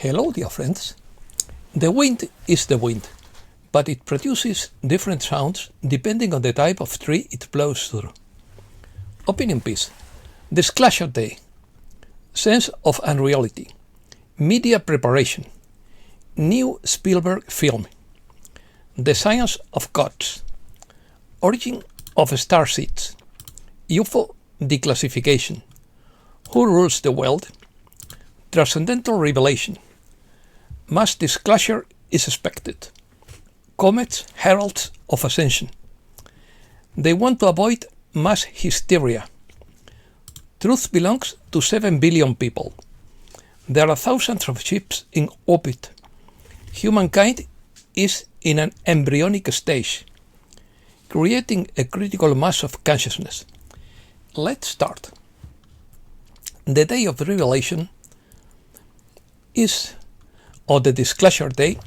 Hello, dear friends. The wind is the wind, but it produces different sounds depending on the type of tree it blows through. Opinion piece. Disclosure day. Sense of unreality. Media preparation. New Spielberg film. The science of gods. Origin of star seeds. UFO declassification. Who rules the world? Transcendental revelation. Mass disclosure is expected. Comets, heralds of Ascension. They want to avoid mass hysteria. Truth belongs to 7 billion people. There are thousands of ships in orbit. Humankind is in an embryonic stage, creating a critical mass of consciousness. Let's start. The day of revelation or the disclosure day,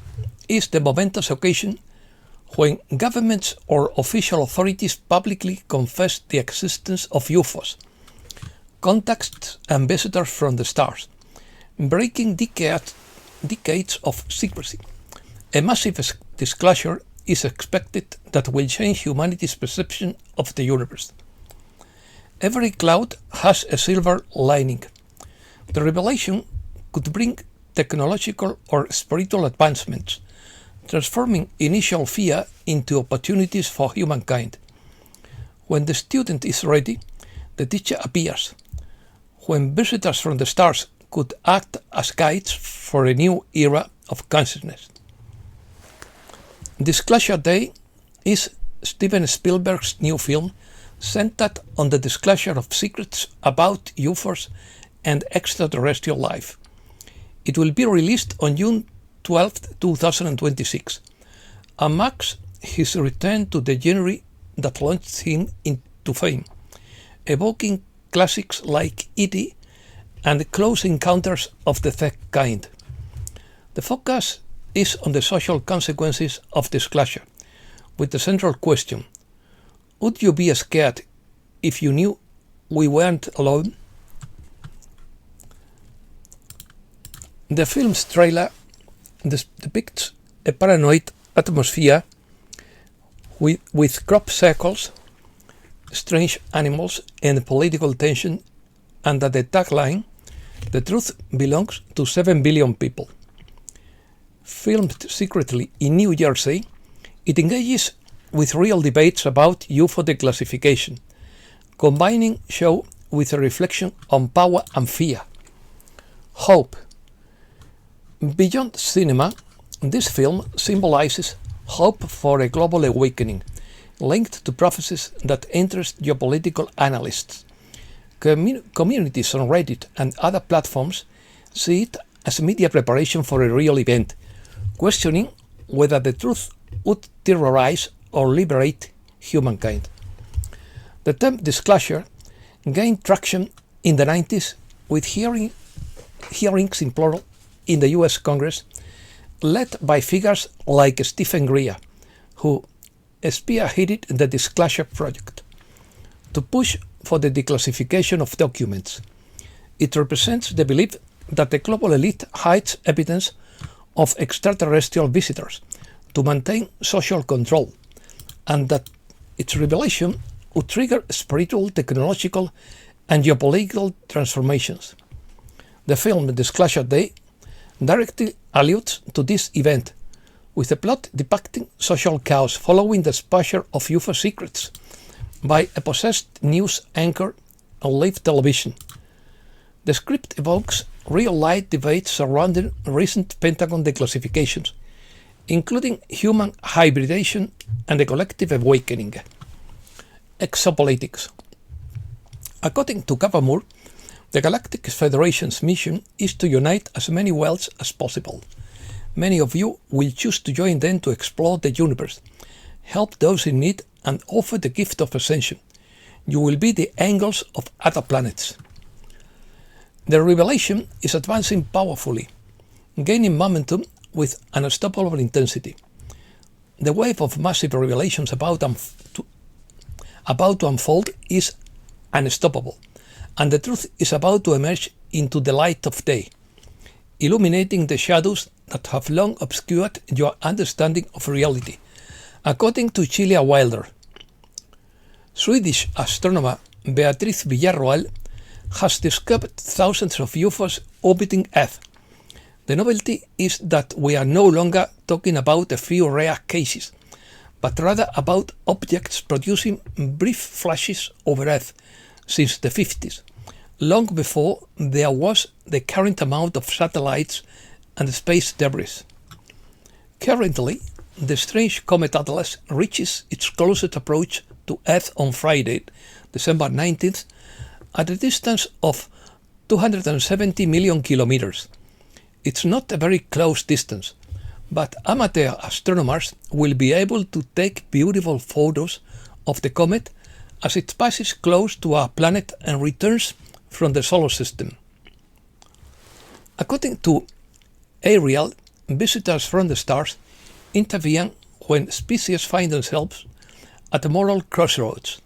is the momentous occasion when governments or official authorities publicly confess the existence of UFOs, contacts and visitors from the stars, breaking decades of secrecy. A massive disclosure is expected that will change humanity's perception of the universe. Every cloud has a silver lining. The revelation could bring technological or spiritual advancements, transforming initial fear into opportunities for humankind. When the student is ready, the teacher appears. When visitors from the stars could act as guides for a new era of consciousness. Disclosure Day is Steven Spielberg's new film centered on the disclosure of secrets about UFOs and extraterrestrial life. It will be released on June 12, 2026, and marks his return to the genre that launched him into fame, evoking classics like E.T. and Close Encounters of the Third Kind. The focus is on the social consequences of disclosure, with the central question: would you be scared if you knew we weren't alone? The film's trailer depicts a paranoid atmosphere with crop circles, strange animals, and political tension under the tagline, "The truth belongs to 7 billion people." Filmed secretly in New Jersey, it engages with real debates about UFO declassification, combining show with a reflection on power and fear. Hope. Beyond cinema, this film symbolizes hope for a global awakening, linked to prophecies that interest geopolitical analysts. Communities on Reddit and other platforms see it as media preparation for a real event, questioning whether the truth would terrorize or liberate humankind. The term disclosure gained traction in the 90s with hearings in plural in the US Congress, led by figures like Stephen Greer, who spearheaded the Disclosure Project to push for the declassification of documents. It represents the belief that the global elite hides evidence of extraterrestrial visitors to maintain social control, and that its revelation would trigger spiritual, technological, and geopolitical transformations. The film Disclosure Day directly alludes to this event, with a plot depicting social chaos following the exposure of UFO secrets by a possessed news anchor on live television. The script evokes real-life debates surrounding recent Pentagon declassifications, including human hybridization and the collective awakening. Exopolitics. According to Moore, the Galactic Federation's mission is to unite as many worlds as possible. Many of you will choose to join them to explore the universe, help those in need, and offer the gift of Ascension. You will be the angels of other planets. The revelation is advancing powerfully, gaining momentum with unstoppable intensity. The wave of massive revelations about to unfold is unstoppable, and the truth is about to emerge into the light of day. illuminating the shadows that have long obscured your understanding of reality, according to Cilia Wilder. Swedish astronomer Beatriz Villarroel has discovered thousands of UFOs orbiting Earth. The novelty is that we are no longer talking about a few rare cases, but rather about objects producing brief flashes over Earth since the 50s, long before there was the current amount of satellites and space debris. Currently, the strange comet Atlas reaches its closest approach to Earth on Friday, December 19th, at a distance of 270 million kilometers. It's not a very close distance, but amateur astronomers will be able to take beautiful photos of the comet as it passes close to our planet and returns from the solar system. According to Ariel, visitors from the stars intervene when species find themselves at a moral crossroads.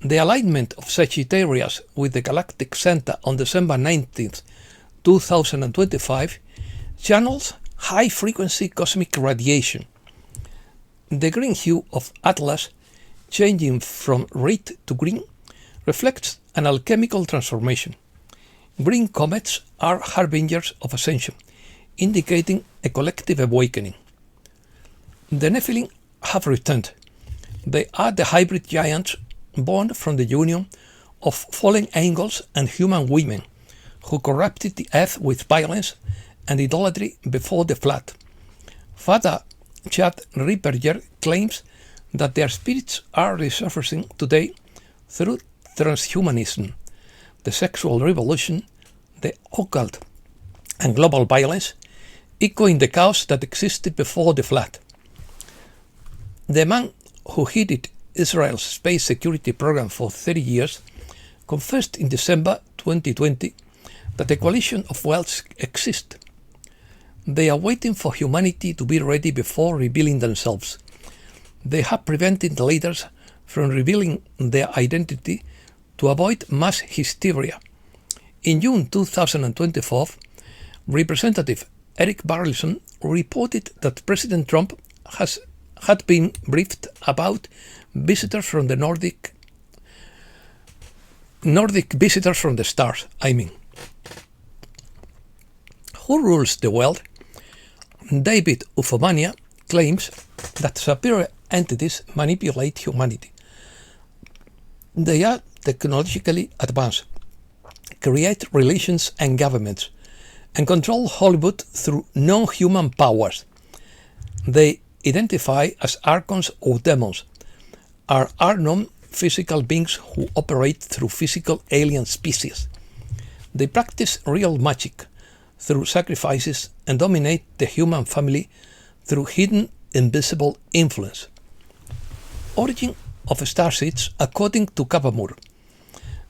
The alignment of Sagittarius with the galactic center on December 19th, 2025 channels high-frequency cosmic radiation. The green hue of Atlas, changing from red to green, reflects an alchemical transformation. Green comets are harbingers of Ascension, indicating a collective awakening. The Nephilim have returned. They are the hybrid giants born from the union of fallen angels and human women who corrupted the earth with violence and idolatry before the flood. Father Chad Ripperger claims that their spirits are resurfacing today through transhumanism, the sexual revolution, the occult, and global violence, echoing the chaos that existed before the flood. The man who headed Israel's space security program for 30 years confessed in December 2020 that a coalition of worlds exists. They are waiting for humanity to be ready before revealing themselves. They have prevented the leaders from revealing their identity to avoid mass hysteria. In June 2024, Representative Eric Barrelson reported that President Trump had been briefed about visitors from the Nordic visitors from the stars, Who rules the world? David Ufomania claims that superior entities manipulate humanity. They are technologically advanced, create relations and governments, and control Hollywood through non-human powers. They identify as archons or demons, are non-physical beings who operate through physical alien species. They practice real magic through sacrifices and dominate the human family through hidden invisible influence. Origin of starseeds according to Kapamur.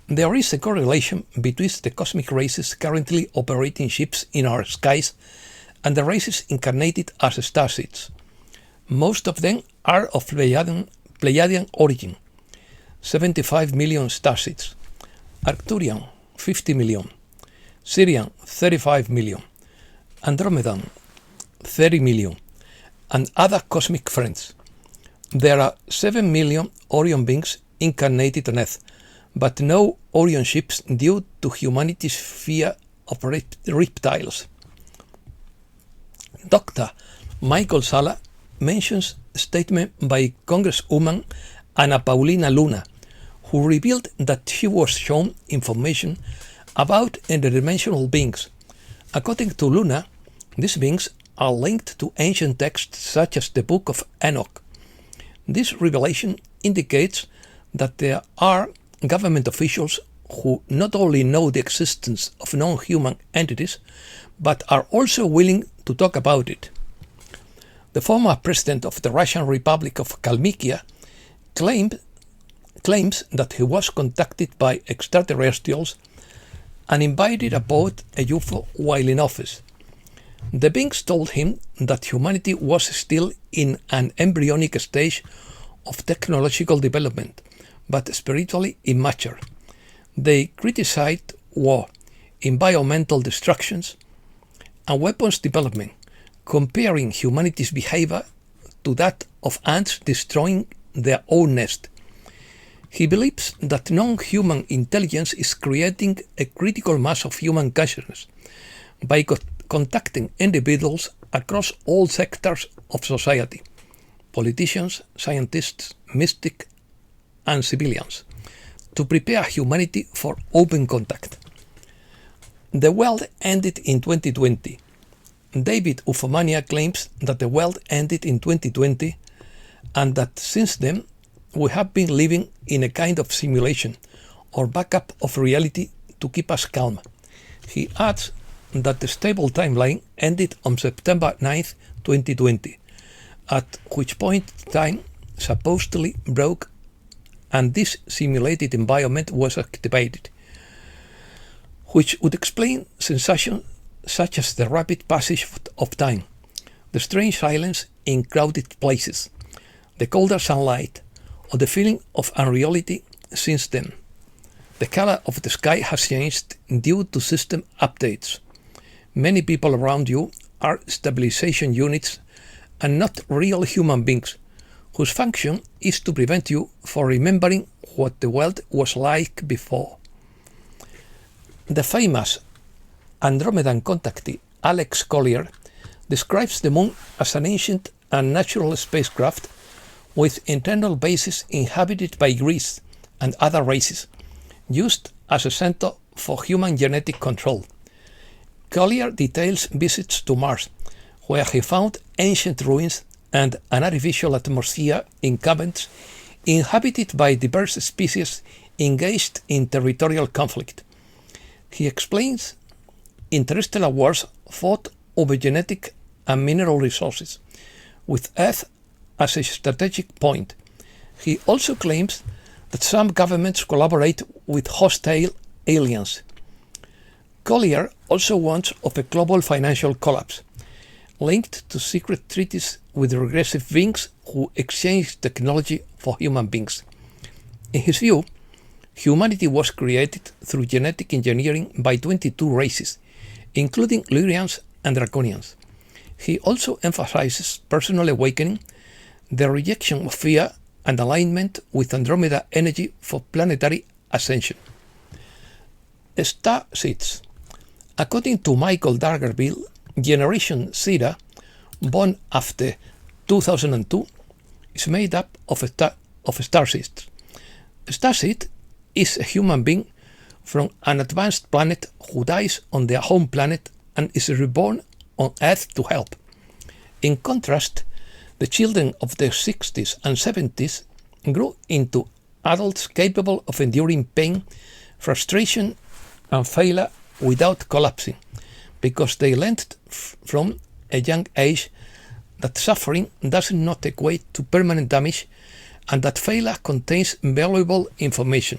There is a correlation between the cosmic races currently operating ships in our skies and the races incarnated as starseeds. Most of them are of Pleiadian origin, 75 million starseeds, Arcturian, 50 million, Sirian, 35 million, Andromedan, 30 million, and other cosmic friends. There are 7 million Orion beings incarnated on Earth, but no Orion ships due to humanity's fear of reptiles. Dr. Michael Sala mentions a statement by Congresswoman Ana Paulina Luna, who revealed that she was shown information about interdimensional beings. According to Luna, these beings are linked to ancient texts such as the Book of Enoch. This revelation indicates that there are government officials who not only know the existence of non-human entities, but are also willing to talk about it. The former president of the Russian Republic of Kalmykia claims that he was contacted by extraterrestrials and invited aboard a UFO while in office. The beings told him that humanity was still in an embryonic stage of technological development, but spiritually immature. They criticized war, environmental destructions, and weapons development, comparing humanity's behavior to that of ants destroying their own nest. He believes that non-human intelligence is creating a critical mass of human consciousness by contacting individuals across all sectors of society, politicians, scientists, mystics, and civilians, to prepare humanity for open contact. The world ended in 2020. David Ufomania claims that the world ended in 2020 and that since then we have been living in a kind of simulation or backup of reality to keep us calm. He adds that the stable timeline ended on September 9th, 2020, at which point time supposedly broke and this simulated environment was activated, which would explain sensations such as the rapid passage of time, the strange silence in crowded places, the colder sunlight, or the feeling of unreality since then. The color of the sky has changed due to system updates. Many people around you are stabilization units and not real human beings, whose function is to prevent you from remembering what the world was like before. The famous Andromedan contactee Alex Collier describes the moon as an ancient and natural spacecraft with internal bases inhabited by Greece and other races, used as a center for human genetic control. Collier details visits to Mars, where he found ancient ruins and an artificial atmosphere in Comets inhabited by diverse species engaged in territorial conflict. He explains interstellar wars fought over genetic and mineral resources, with Earth as a strategic point. He also claims that some governments collaborate with hostile aliens. Collier also warns of a global financial collapse, linked to secret treaties with regressive beings who exchange technology for human beings. In his view, humanity was created through genetic engineering by 22 races, including Lyrians and Draconians. He also emphasizes personal awakening, the rejection of fear, and alignment with Andromeda energy for planetary ascension. Star seeds. According to Michael Dargerville, Generation Zeta, born after 2002, is made up of star seeds. A starseed is a human being from an advanced planet who dies on their home planet and is reborn on Earth to help. In contrast, the children of the 60s and 70s grew into adults capable of enduring pain, frustration, and failure without collapsing, because they learned from a young age that suffering does not equate to permanent damage and that failure contains valuable information.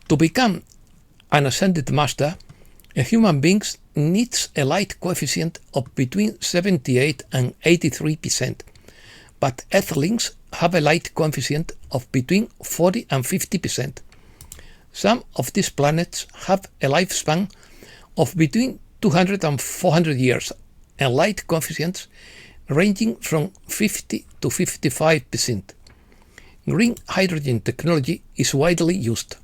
To become an ascended master, a human being needs a light coefficient of between 78 and 83%, but Earthlings have a light coefficient of between 40 and 50%. Some of these planets have a lifespan of between 200 and 400 years, and light coefficients ranging from 50 to 55%. Green hydrogen technology is widely used.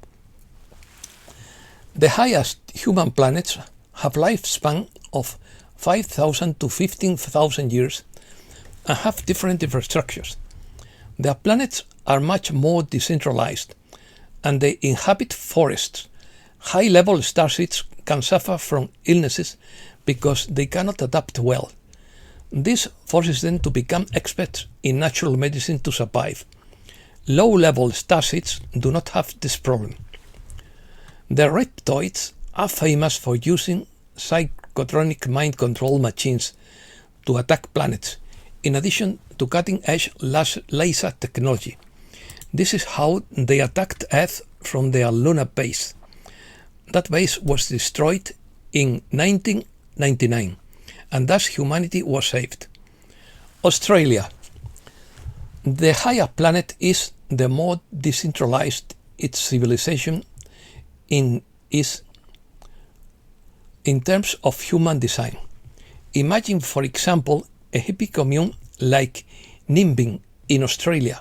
The highest human planets have lifespan of 5,000 to 15,000 years and have different infrastructures. Their planets are much more decentralized, and they inhabit forests. High-level starseeds can suffer from illnesses because they cannot adapt well. This forces them to become experts in natural medicine to survive. Low-level starseeds do not have this problem. The reptoids are famous for using psychotronic mind control machines to attack planets, in addition to cutting-edge laser technology. This is how they attacked Earth from their lunar base. That base was destroyed in 1999, and thus humanity was saved. Australia. The higher planet is, the more decentralized its civilization is. in terms of human design. Imagine, for example, a hippie commune like Nimbin in Australia,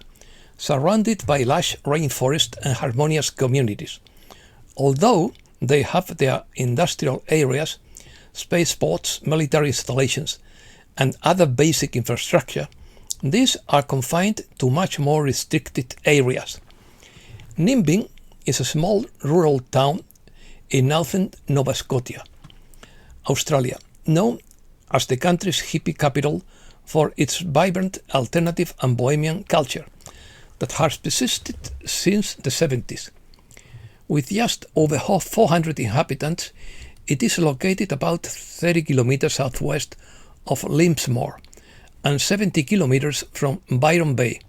surrounded by lush rainforest and harmonious communities. Although they have their industrial areas, spaceports, military installations, and other basic infrastructure, these are confined to much more restricted areas. Nimbin is a small rural town in northern Nova Scotia, Australia, known as the country's hippie capital for its vibrant alternative and bohemian culture that has persisted since the 70s. With just over 400 inhabitants, it is located about 30 kilometers southwest of Lismore and 70 kilometers from Byron Bay,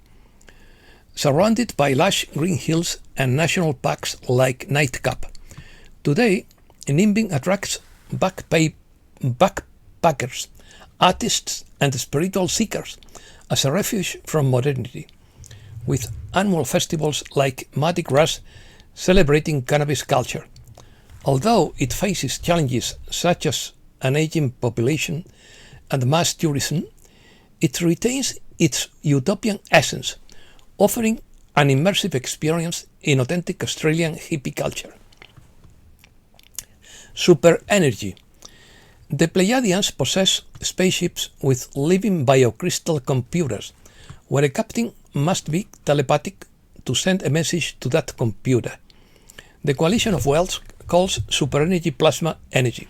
surrounded by lush green hills and national parks like Nightcap. Today, Nimbin attracts backpackers, artists, and spiritual seekers as a refuge from modernity, with annual festivals like Mardi Gras celebrating cannabis culture. Although it faces challenges such as an aging population and mass tourism, it retains its utopian essence, offering an immersive experience in authentic Australian hippie culture. Super energy. The Pleiadians possess spaceships with living biocrystal computers, where a captain must be telepathic to send a message to that computer. The Coalition of Worlds calls super energy plasma energy.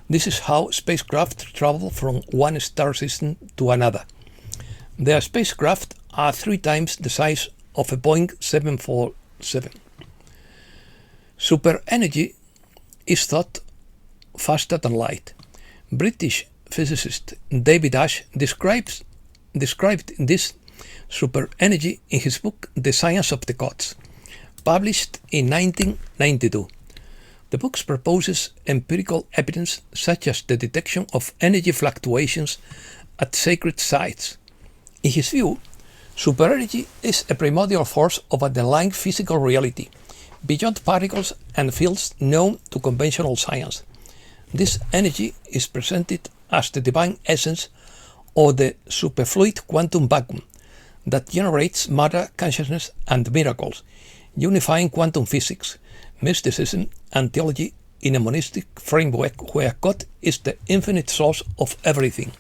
This is how spacecraft travel from one star system to another. Their spacecraft are 3 times the size of a Boeing 747. Super energy is thought faster than light. British physicist David Ash described this super energy in his book The Science of the Gods, published in 1992. The book proposes empirical evidence such as the detection of energy fluctuations at sacred sites. In his view, superenergy is a primordial force of underlying physical reality, beyond particles and fields known to conventional science. This energy is presented as the divine essence or the superfluid quantum vacuum that generates matter, consciousness, and miracles, unifying quantum physics, mysticism, and theology in a monistic framework where God is the infinite source of everything.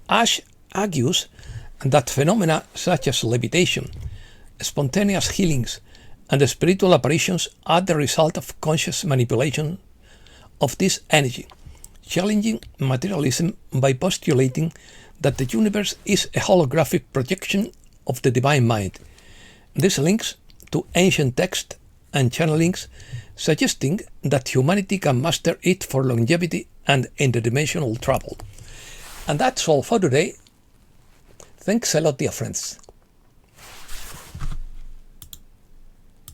Ash argues that phenomena such as levitation, spontaneous healings, and spiritual apparitions are the result of conscious manipulation of this energy, challenging materialism by postulating that the universe is a holographic projection of the divine mind. This links to ancient texts and channelings, suggesting that humanity can master it for longevity and interdimensional travel. And that's all for today. Thanks a lot, dear friends.